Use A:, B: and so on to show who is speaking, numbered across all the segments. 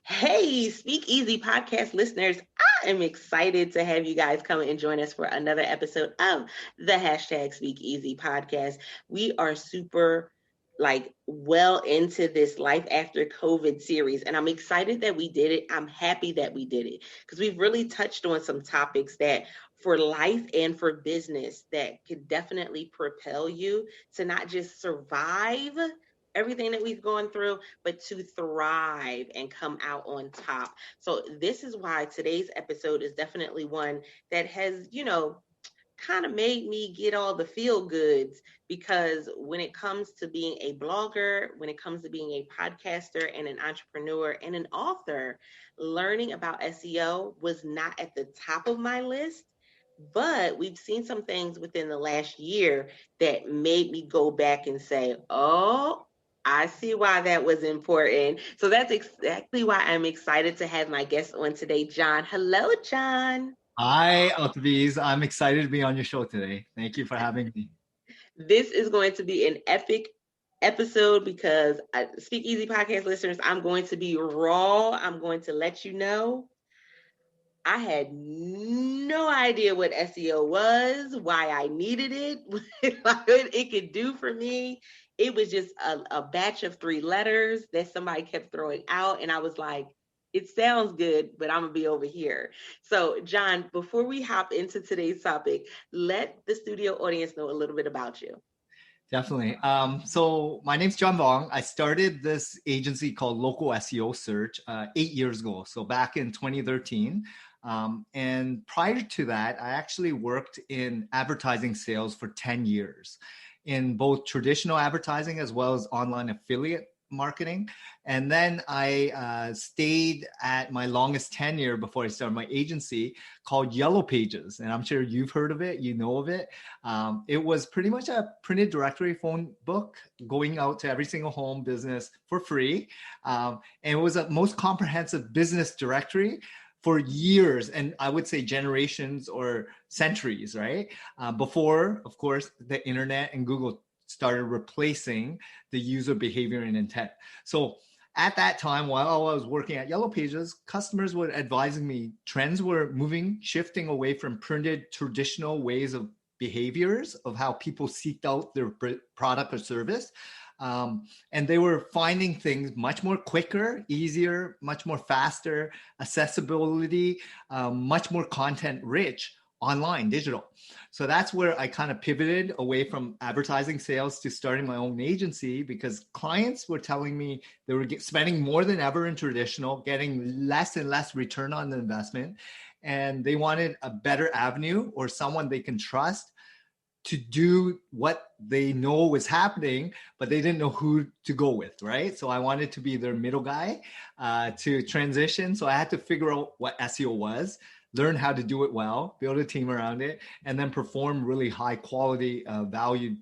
A: Hey, Speak Easy podcast listeners. I am excited to have you guys come and join us for another episode of the hashtag Speak Easy podcast. We are super well into this life after COVID series, and I'm excited that we did it. I'm happy that we did it because we've really touched on some topics that for life and for business that could definitely propel you to not just survive everything that we've gone through, but to thrive and come out on top. So, this is why today's episode is definitely one that has, kind of made me get all the feel goods because when it comes to being a blogger, when it comes to being a podcaster and an entrepreneur and an author, learning about SEO was not at the top of my list. But we've seen some things within the last year that made me go back and say, oh, I see why that was important. So that's exactly why I'm excited to have my guest on today, John. Hello, John.
B: Hi, Otviz. I'm excited to be on your show today. Thank you for having me.
A: This is going to be an epic episode because Speak Easy podcast listeners, I'm going to be raw. I'm going to let you know I had no idea what SEO was, why I needed it, what it could do for me. It was just a batch of three letters that somebody kept throwing out. And I was like, it sounds good, but I'm going to be over here. So, John, before we hop into today's topic, let the studio audience know a little bit about you.
B: Definitely. So my name's John Vuong. I started this agency called Local SEO Search 8 years ago. So back in 2013. And prior to that, I actually worked in advertising sales for 10 years in both traditional advertising as well as online affiliate marketing. And then I stayed at my longest tenure before I started my agency called Yellow Pages. And I'm sure you've heard of it, you know of it. It was pretty much a printed directory phone book going out to every single home business for free. And it was a most comprehensive business directory for years, and I would say generations or centuries, right? Before, of course, the internet and Google started replacing the user behavior and intent. So at that time, while I was working at Yellow Pages, customers were advising me trends were moving, shifting away from printed traditional ways of behaviors of how people seeked out their product or service. And they were finding things much more quicker, easier, much more faster, accessibility, much more content rich online, digital. So that's where I kind of pivoted away from advertising sales to starting my own agency because clients were telling me they were spending more than ever in traditional, getting less and less return on the investment. And they wanted a better avenue or someone they can trust to do what they know was happening, but they didn't know who to go with, right? So I wanted to be their middle guy to transition. So I had to figure out what SEO was, learn how to do it well, build a team around it, and then perform really high quality, valued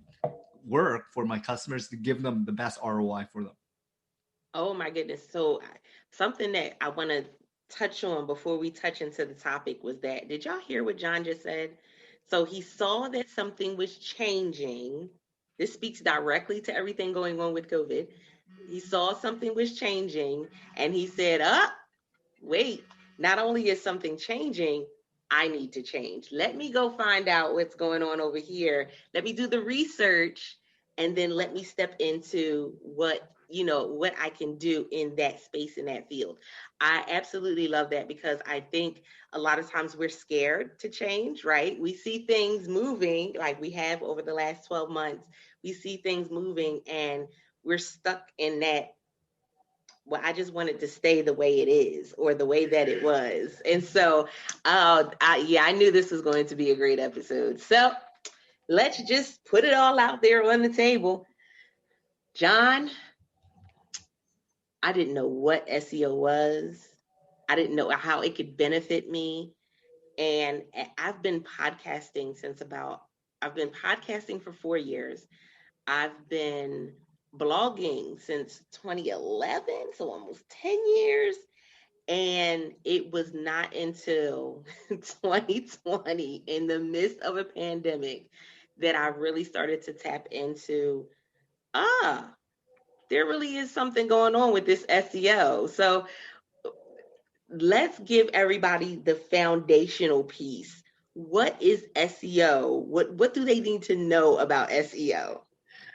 B: work for my customers to give them the best ROI for them.
A: Oh my goodness. So something that I want to touch on before we touch into the topic was that, did y'all hear what John just said? So he saw that something was changing. This speaks directly to everything going on with COVID. He saw something was changing and he said, wait, not only is something changing, I need to change. Let me go find out what's going on over here. Let me do the research and then let me step into what I can do in that space, in that field. I absolutely love that because I think a lot of times we're scared to change, right? We see things moving like we have over the last 12 months. We see things moving and we're stuck in that, well, I just wanted to stay the way it is or the way that it was. And so, I knew this was going to be a great episode. So let's just put it all out there on the table. John, I didn't know what SEO was. I didn't know how it could benefit me. And I've been podcasting for 4 years. I've been blogging since 2011, so almost 10 years. And it was not until 2020, in the midst of a pandemic, that I really started to tap into, ah, there really is something going on with this SEO. So let's give everybody the foundational piece. What is SEO? What do they need to know about SEO?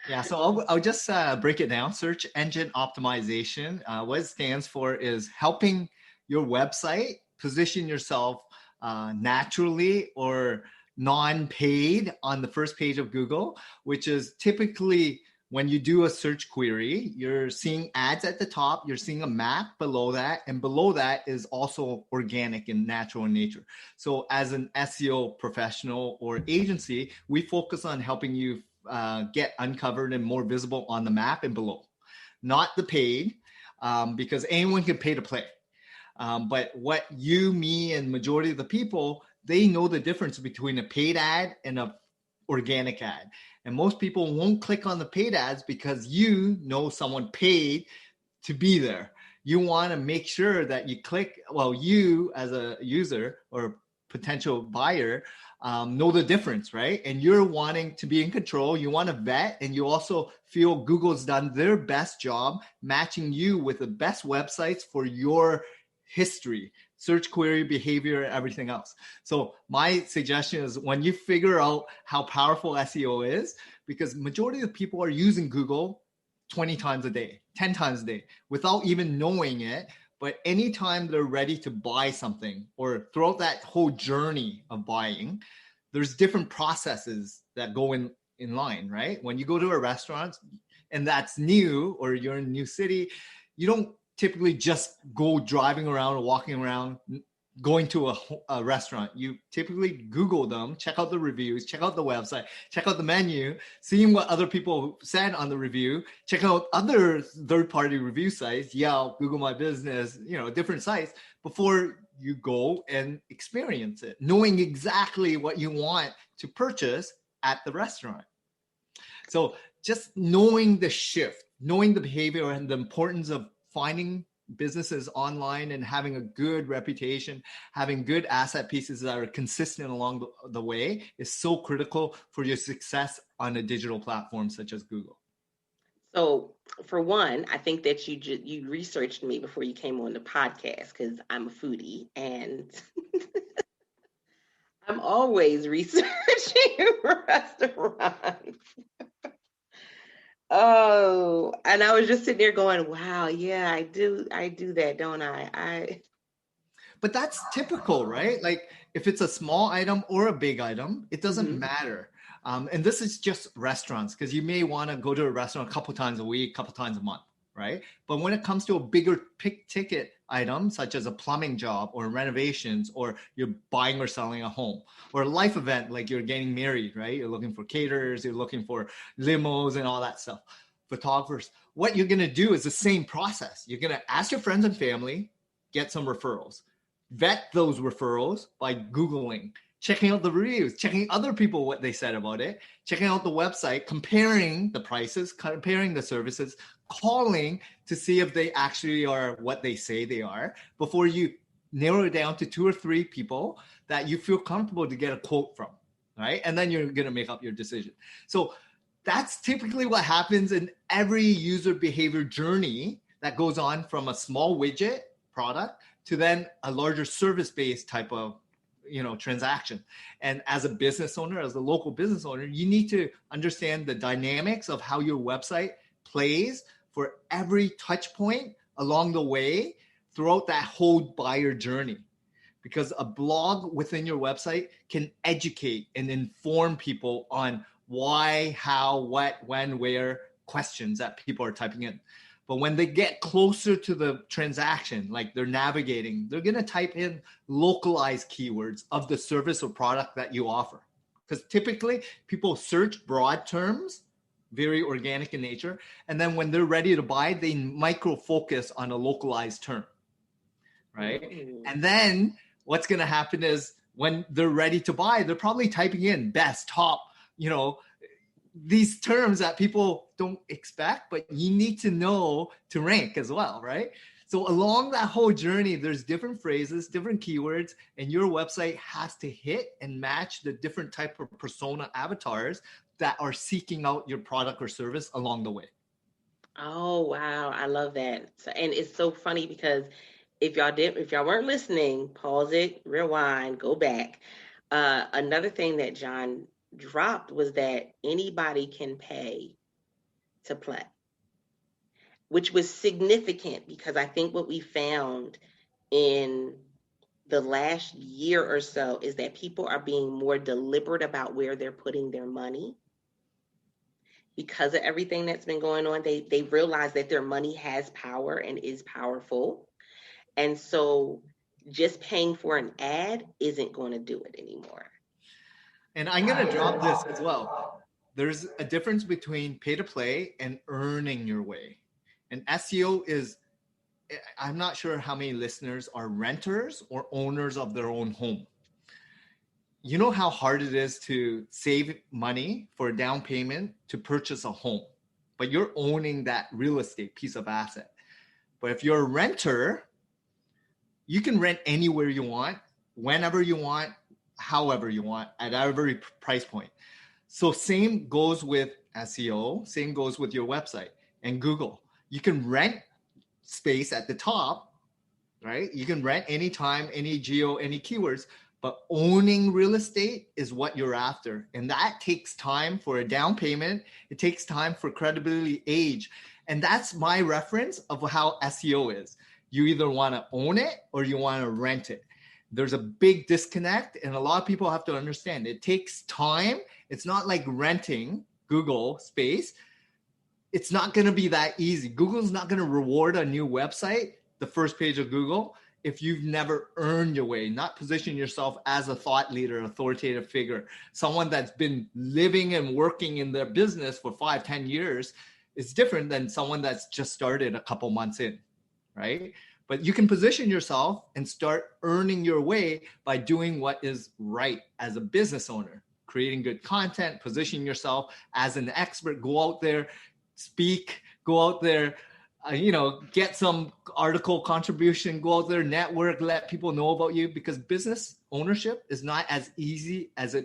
B: Yeah, so I'll just break it down. Search engine optimization. What it stands for is helping your website position yourself naturally or non-paid on the first page of Google, which is typically when you do a search query, you're seeing ads at the top, you're seeing a map below that, and below that is also organic and natural in nature. So as an SEO professional or agency, we focus on helping you get uncovered and more visible on the map and below, not the paid, because anyone can pay to play. But what you, me, and majority of the people, they know the difference between a paid ad and a organic ad. And most people won't click on the paid ads because you know someone paid to be there. You want to make sure that you click, well, you as a user or potential buyer know the difference, right? And you're wanting to be in control. You want to vet, and you also feel Google's done their best job matching you with the best websites for your history, search query behavior, everything else. So my suggestion is when you figure out how powerful SEO is, because majority of people are using Google 20 times a day, 10 times a day without even knowing it. But anytime they're ready to buy something or throughout that whole journey of buying, there's different processes that go in line, right? When you go to a restaurant and that's new or you're in a new city, you don't typically just go driving around or walking around going to a restaurant. You typically Google them, check out the reviews, check out the website, check out the menu, seeing what other people said on the review, check out other third-party review sites, Yelp, Google My Business, different sites before you go and experience it, knowing exactly what you want to purchase at the restaurant. So just knowing the shift, knowing the behavior and the importance of finding businesses online and having a good reputation, having good asset pieces that are consistent along the way is so critical for your success on a digital platform such as Google.
A: So, for one, I think that you researched me before you came on the podcast because I'm a foodie and I'm always researching restaurants. Oh, and I was just sitting there going, "Wow, yeah, I do that, don't I?"
B: But that's typical, right? Like if it's a small item or a big item, it doesn't matter. And this is just restaurants because you may want to go to a restaurant a couple times a week, a couple times a month, right? But when it comes to a bigger ticket item, such as a plumbing job or renovations, or you're buying or selling a home, or a life event like you're getting married, right? You're looking for caterers, you're looking for limos and all that stuff, photographers. What you're going to do is the same process. You're going to ask your friends and family, get some referrals. Vet those referrals by Googling, checking out the reviews, checking other people what they said about it, checking out the website, comparing the prices, comparing the services, calling to see if they actually are what they say they are before you narrow it down to 2 or 3 people that you feel comfortable to get a quote from, right? And then you're going to make up your decision. So that's typically what happens in every user behavior journey that goes on from a small widget product to then a larger service-based type of transaction. And as a business owner, as a local business owner, you need to understand the dynamics of how your website plays for every touch point along the way throughout that whole buyer journey. Because a blog within your website can educate and inform people on why, how, what, when, where questions that people are typing in. But when they get closer to the transaction, like they're navigating, they're going to type in localized keywords of the service or product that you offer. Because typically people search broad terms, very organic in nature. And then when they're ready to buy, they micro focus on a localized term, right?
A: Mm-hmm.
B: And then what's going to happen is when they're ready to buy, they're probably typing in best, top, these terms that people don't expect, but you need to know to rank as well, right? So along that whole journey, there's different phrases, different keywords, and your website has to hit and match the different type of persona avatars that are seeking out your product or service along the way.
A: Oh, wow, I love that. So, and it's so funny because if y'all weren't listening, pause it, rewind, go back. Another thing that John dropped was that anybody can pay to play, which was significant because I think what we found in the last year or so is that people are being more deliberate about where they're putting their money because of everything that's been going on. They realize that their money has power and is powerful. And so just paying for an ad isn't going to do it anymore.
B: And I'm going to drop this as well. There's a difference between pay to play and earning your way. And SEO is, I'm not sure how many listeners are renters or owners of their own home. You know how hard it is to save money for a down payment to purchase a home, but you're owning that real estate piece of asset. But if you're a renter, you can rent anywhere you want, whenever you want, however you want, at every price point. So same goes with SEO, same goes with your website and Google. You can rent space at the top, right? You can rent anytime, any geo, any keywords, but owning real estate is what you're after. And that takes time for a down payment. It takes time for credibility, age. And that's my reference of how SEO is. You either want to own it or you want to rent it. There's a big disconnect, and a lot of people have to understand it takes time. It's not like renting Google space. It's not going to be that easy. Google's not going to reward a new website, the first page of Google, if you've never earned your way, not position yourself as a thought leader, authoritative figure, someone that's been living and working in their business for 5-10 years. Is different than someone that's just started a couple months in, right? But you can position yourself and start earning your way by doing what is right as a business owner, creating good content, positioning yourself as an expert, go out there, speak, go out there, get some article contribution, go out there, network, let people know about you, because business ownership is not as easy as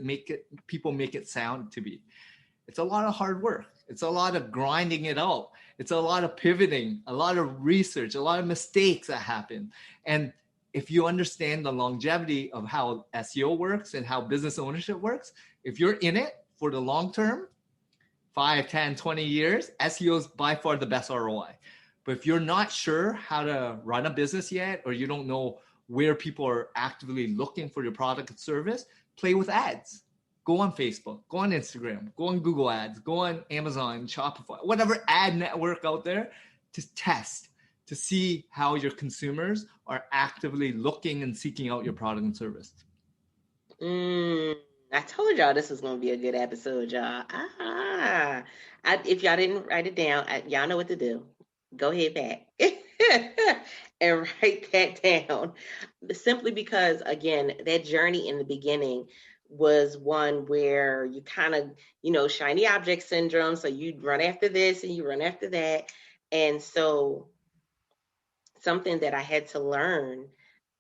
B: people make it sound to be. It's a lot of hard work. It's a lot of grinding it out. It's a lot of pivoting, a lot of research, a lot of mistakes that happen. And if you understand the longevity of how SEO works and how business ownership works, if you're in it for the long term, 5, 10, 20 years, SEO is by far the best ROI. But if you're not sure how to run a business yet, or you don't know where people are actively looking for your product and service, play with ads. Go on Facebook, go on Instagram, go on Google Ads, go on Amazon, Shopify, whatever ad network out there, to test, to see how your consumers are actively looking and seeking out your product and service.
A: I told y'all this was going to be a good episode, y'all. If y'all didn't write it down, y'all know what to do. Go ahead back and write that down. Simply because, again, that journey in the beginning was one where you kind of, shiny object syndrome. So you run after this and you run after that. And so something that I had to learn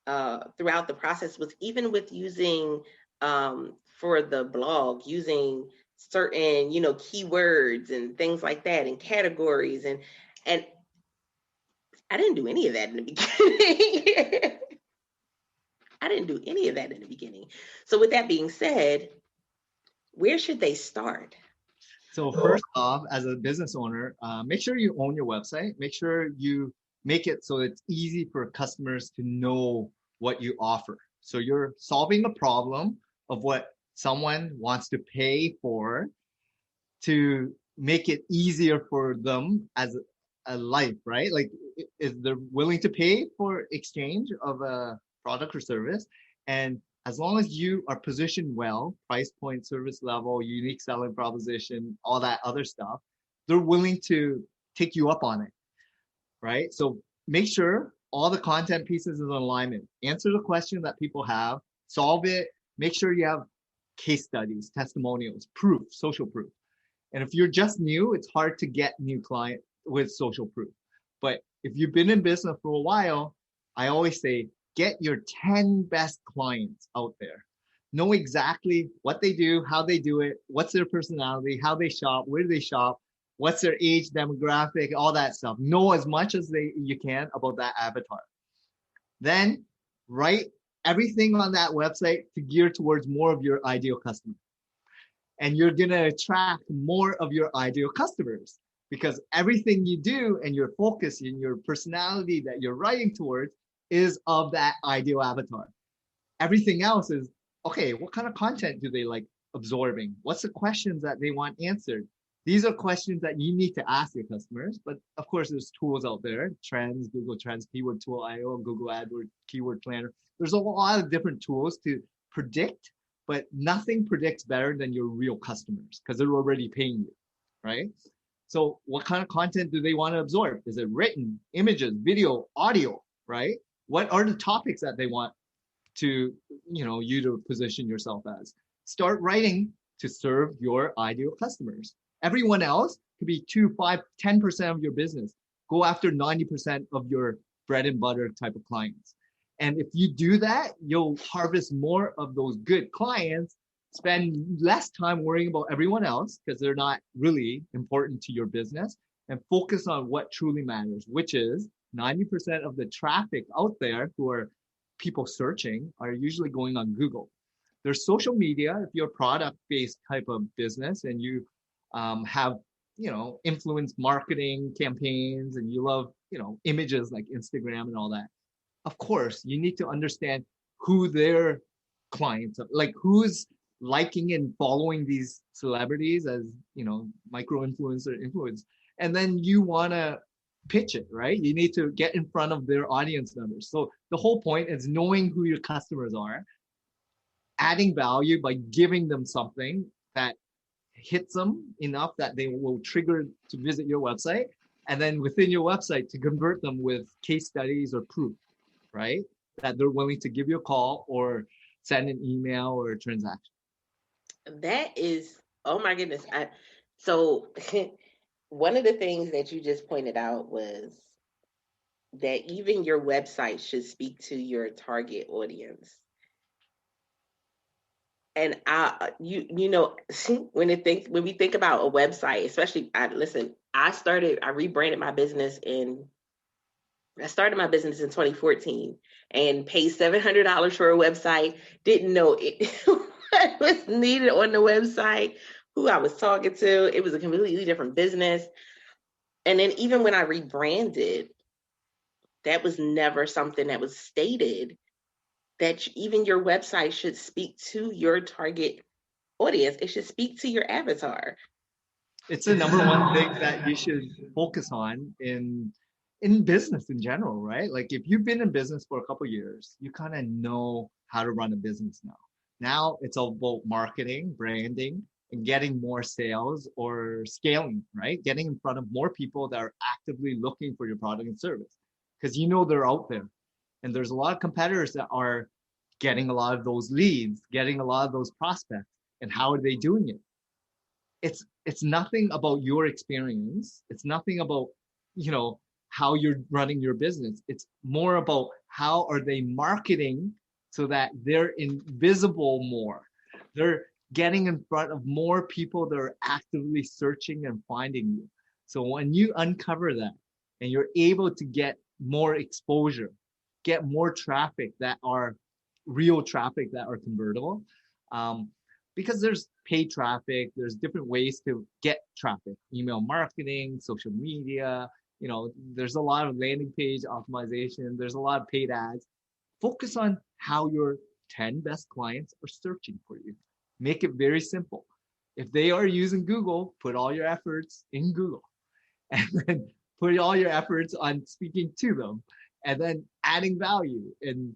A: throughout the process was, even with using for the blog, using certain, keywords and things like that, and categories, and I didn't do any of that in the beginning. I didn't do any of that in the beginning. So with that being said, where should they start?
B: So first off, as a business owner, make sure you own your website. Make sure you make it so it's easy for customers to know what you offer. So you're solving a problem of what someone wants to pay for, to make it easier for them as a life, right? Like, if they're willing to pay for exchange of a product or service, and as long as you are positioned well, price point, service level, unique selling proposition, all that other stuff, they're willing to take you up on it, right? So make sure all the content pieces is in alignment. Answer the question that people have, solve it. Make sure you have case studies, testimonials, proof, social proof. And if you're just new, it's hard to get new client with social proof. But if you've been in business for a while, I always say, get your 10 best clients out there. Know exactly what they do, how they do it, what's their personality, how they shop, where do they shop, what's their age demographic, all that stuff. Know as much as you can about that avatar. Then write everything on that website to gear towards more of your ideal customer. And you're going to attract more of your ideal customers because everything you do and your focus and your personality that you're writing towards is of that ideal avatar. Everything else is, okay, what kind of content do they like absorbing? What's the questions that they want answered? These are questions that you need to ask your customers. But of course, there's tools out there, Trends, Google Trends, Keyword Tool IO, Google AdWords, Keyword Planner. There's a lot of different tools to predict, but nothing predicts better than your real customers because they're already paying you, right? So what kind of content do they want to absorb? Is it written, images, video, audio, right? What are the topics that they want to, you to position yourself as? Start writing to serve your ideal customers. Everyone else could be 2, 5, 10% of your business. Go after 90% of your bread and butter type of clients. And if you do that, you'll harvest more of those good clients, spend less time worrying about everyone else because they're not really important to your business, and focus on what truly matters, which is 90% of the traffic out there who are people searching are usually going on Google. There's social media. If you're a product-based type of business and you have, influence marketing campaigns and you love, images like Instagram and all that, of course, you need to understand who their clients are, like who's liking and following these celebrities as, micro influencer influence. And then you want to pitch it, right? You need to get in front of their audience numbers. So the whole point is knowing who your customers are, adding value by giving them something that hits them enough that they will trigger to visit your website, and then within your website to convert them with case studies or proof, right? That they're willing to give you a call or send an email or a transaction.
A: That is, oh my goodness. So one of the things that you just pointed out was that even your website should speak to your target audience. And when we think about a website, especially, I rebranded my business I started my business in 2014 and paid $700 for a website. Didn't know what was needed on the website, who I was talking to. It was a completely different business. And then even when I rebranded, that was never something that was stated, that even your website should speak to your target audience. It should speak to your avatar.
B: It's the number one thing that you should focus on in business in general, right? Like if you've been in business for a couple of years, you kind of know how to run a business now. Now it's all about marketing, branding, and getting more sales or scaling, right? Getting in front of more people that are actively looking for your product and service because they're out there. And there's a lot of competitors that are getting a lot of those leads, getting a lot of those prospects. And how are they doing it? It's nothing about your experience. It's nothing about, how you're running your business. It's more about how are they marketing so that they're invisible more. They're getting in front of more people that are actively searching and finding you. So when you uncover that and you're able to get more exposure, get more traffic that are real traffic that are convertible, because there's paid traffic, there's different ways to get traffic, email marketing, social media, there's a lot of landing page optimization, there's a lot of paid ads. Focus on how your 10 best clients are searching for you. Make it very simple. If they are using Google, put all your efforts in Google and then put all your efforts on speaking to them and then adding value. And,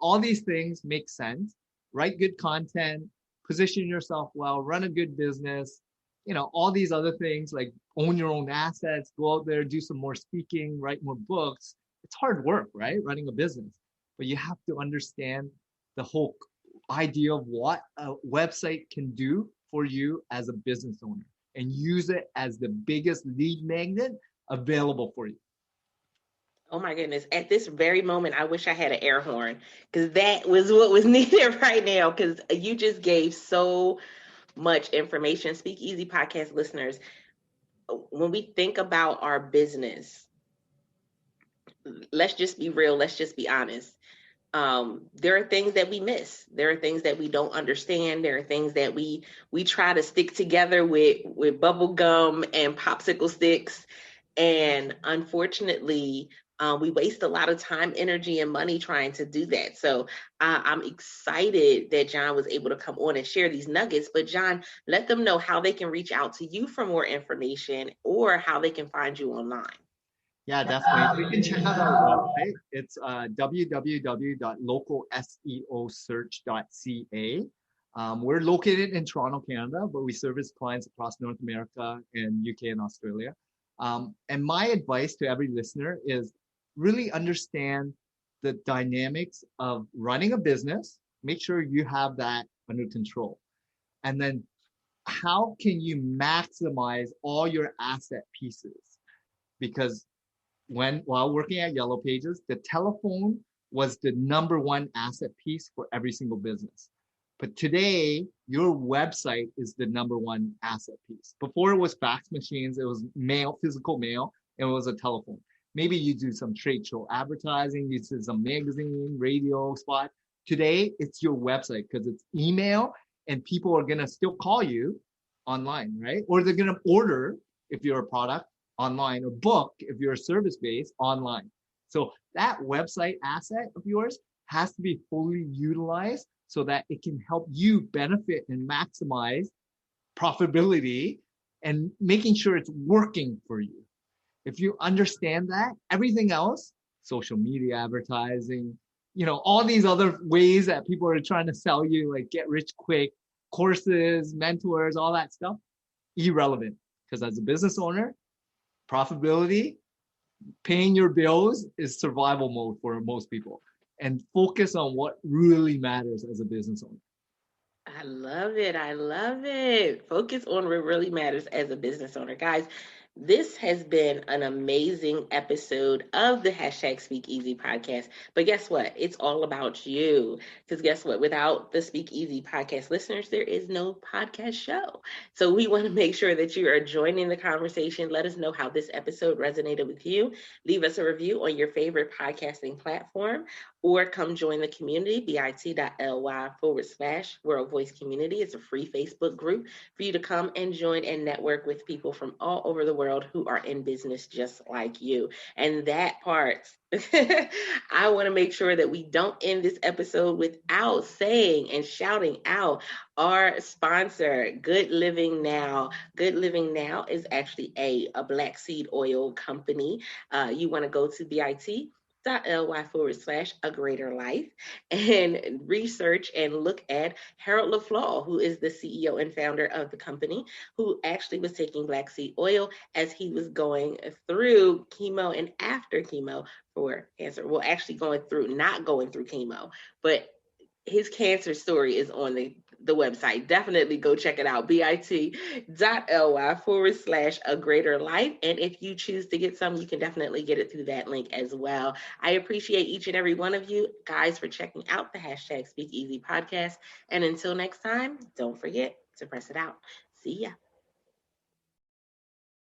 B: all these things make sense. Write good content, position yourself well, run a good business, all these other things like own your own assets, go out there, do some more speaking, write more books. It's hard work, right? Running a business, but you have to understand the whole idea of what a website can do for you as a business owner and use it as the biggest lead magnet available for you.
A: Oh my goodness. At this very moment, I wish I had an air horn because that was what was needed right now, because you just gave so much information. Speak Easy podcast listeners, when we think about our business, let's just be real. Let's just be honest. There are things that we miss. There are things that we don't understand. There are things that we try to stick together with bubble gum and popsicle sticks, and unfortunately, we waste a lot of time, energy, and money trying to do that. So I'm excited that John was able to come on and share these nuggets. But John, let them know how they can reach out to you for more information or how they can find you online.
B: Yeah, definitely. So you can check out our website. It's www.localseosearch.ca. We're located in Toronto, Canada, but we service clients across North America and UK and Australia. And my advice to every listener is really understand the dynamics of running a business. Make sure you have that under control. And then how can you maximize all your asset pieces? Because while working at Yellow Pages, the telephone was the number one asset piece for every single business. But today, your website is the number one asset piece. Before it was fax machines, it was mail, physical mail, and it was a telephone. Maybe you do some trade show advertising, you do some magazine, radio spot. Today, it's your website because it's email and people are gonna still call you online, right? Or they're gonna order if you're a product online or book if you're a service based online. So that website asset of yours has to be fully utilized so that it can help you benefit and maximize profitability and making sure it's working for you. If you understand that, everything else, social media advertising, all these other ways that people are trying to sell you, like get rich quick, courses, mentors, all that stuff, irrelevant. Because as a business owner, profitability, paying your bills is survival mode for most people. And focus on what really matters as a business owner.
A: I love it. I love it. Focus on what really matters as a business owner. Guys, this has been an amazing episode of the hashtag Speak Easy podcast. But guess what? It's all about you. Because guess what? Without the Speak Easy podcast listeners, there is no podcast show. So we want to make sure that you are joining the conversation. Let us know how this episode resonated with you. Leave us a review on your favorite podcasting platform or come join the community, bit.ly/World Voice Community. It's a free Facebook group for you to come and join and network with people from all over the world who are in business just like you. And that part, I want to make sure that we don't end this episode without saying and shouting out our sponsor, Good Living Now. Good Living Now is actually a black seed oil company. You want to go to bit.ly/a greater life and research and look at Harold LaFlaw, who is the CEO and founder of the company, who actually was taking black seed oil as he was going through chemo and after chemo for cancer. Well, actually not going through chemo, but his cancer story is on the website. Definitely go check it out. bit.ly/a greater life. And if you choose to get some, you can definitely get it through that link as well. I appreciate each and every one of you guys for checking out the hashtag Speak Easy podcast. And until next time, don't forget to press it out. See ya.